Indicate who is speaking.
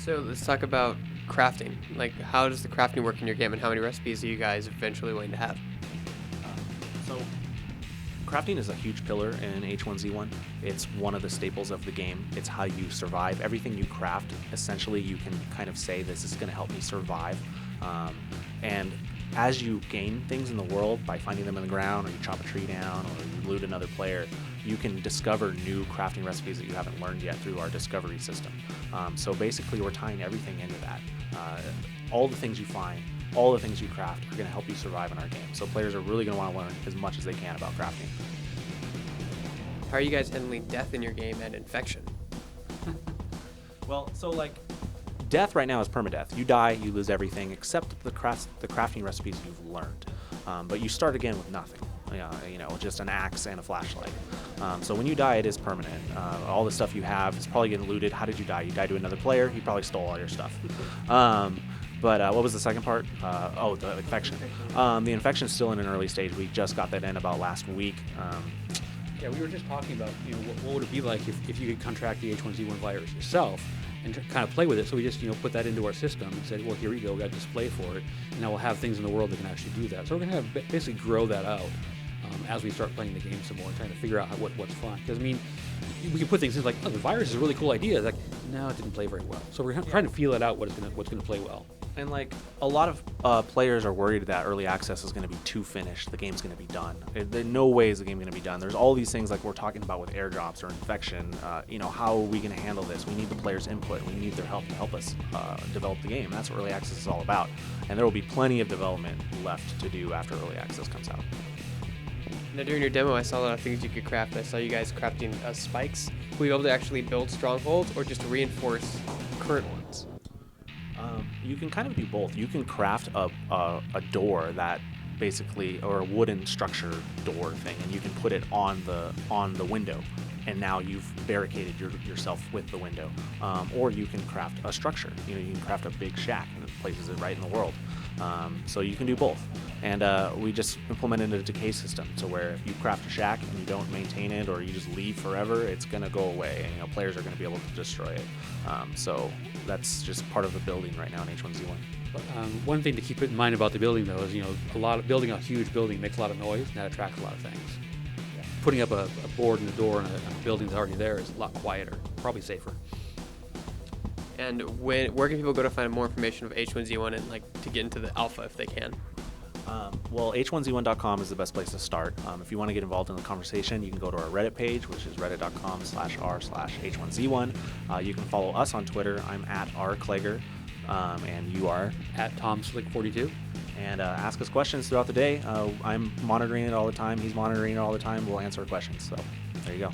Speaker 1: So let's talk about crafting. Like, how does the crafting work in your game, and how many recipes are you guys eventually going to have?
Speaker 2: So crafting is a huge pillar in H1Z1. It's one of the staples of the game. It's how you survive. Everything you craft, essentially, you can kind of say, this is going to help me survive. And as you gain things in the world by finding them in the ground, or you chop a tree down, or you loot another player, you can discover new crafting recipes that you haven't learned yet through our discovery system. So basically, we're tying everything into that. All the things you find, all the things you craft are going to help you survive in our game. So players are really going to want to learn as much as they can about crafting.
Speaker 1: How are you guys handling death in your game and infection?
Speaker 2: Well, so like, death right now is permadeath. You die, you lose everything except the crafting recipes you've learned. But you start again with nothing. Just an axe and a flashlight. So when you die, it is permanent. All the stuff you have is probably getting looted. How did you die? You died to another player. He probably stole all your stuff. But what was the second part? The infection. The infection's still in an early stage. We just got that in about last week.
Speaker 3: Yeah, we were just talking about, what would it be like if you could contract the H1Z1 virus yourself and kind of play with it. So we just, put that into our system and said, well, here we go, we got a display for it, and now we'll have things in the world that can actually do that. So we're going to basically grow that out as we start playing the game some more and trying to figure out what's fun. Because, we can put things in like, oh, the virus is a really cool idea. It's like, no, it didn't play very well. So we're trying to feel it out, what's going to play well.
Speaker 2: And like, a lot of players are worried that early access is going to be too finished. The game's going to be done. There no way is the game going to be done. There's all these things like we're talking about with airdrops or infection. How are we going to handle this? We need the players' input. We need their help to help us develop the game. That's what early access is all about. And there will be plenty of development left to do after early access comes out.
Speaker 1: Now, during your demo, I saw a lot of things you could craft. I saw you guys crafting spikes. Will you be able to actually build strongholds or just reinforce current ones?
Speaker 2: You can kind of do both. You can craft a door that basically, or a wooden structure door thing, and you can put it on the window, and now you've barricaded yourself with the window. Or you can craft a structure. You can craft a big shack and it places it right in the world. So you can do both. And we just implemented a decay system, so where if you craft a shack and you don't maintain it, or you just leave forever, it's going to go away, and players are going to be able to destroy it. So that's just part of the building right now in H1Z1.
Speaker 3: One thing to keep in mind about the building, though, is building a huge building makes a lot of noise, and that attracts a lot of things. Yeah. Putting up a board in the door in a building that's already there is a lot quieter, probably safer.
Speaker 1: And where can people go to find more information of H1Z1 and to get into the alpha if they can?
Speaker 2: Well, h1z1.com is the best place to start. If you want to get involved in the conversation, you can go to our Reddit page, which is reddit.com/r/h1z1. You can follow us on Twitter. I'm at rclegger, and you are
Speaker 3: at TomSlick42.
Speaker 2: And ask us questions throughout the day. I'm monitoring it all the time. He's monitoring it all the time. We'll answer questions. So there you go.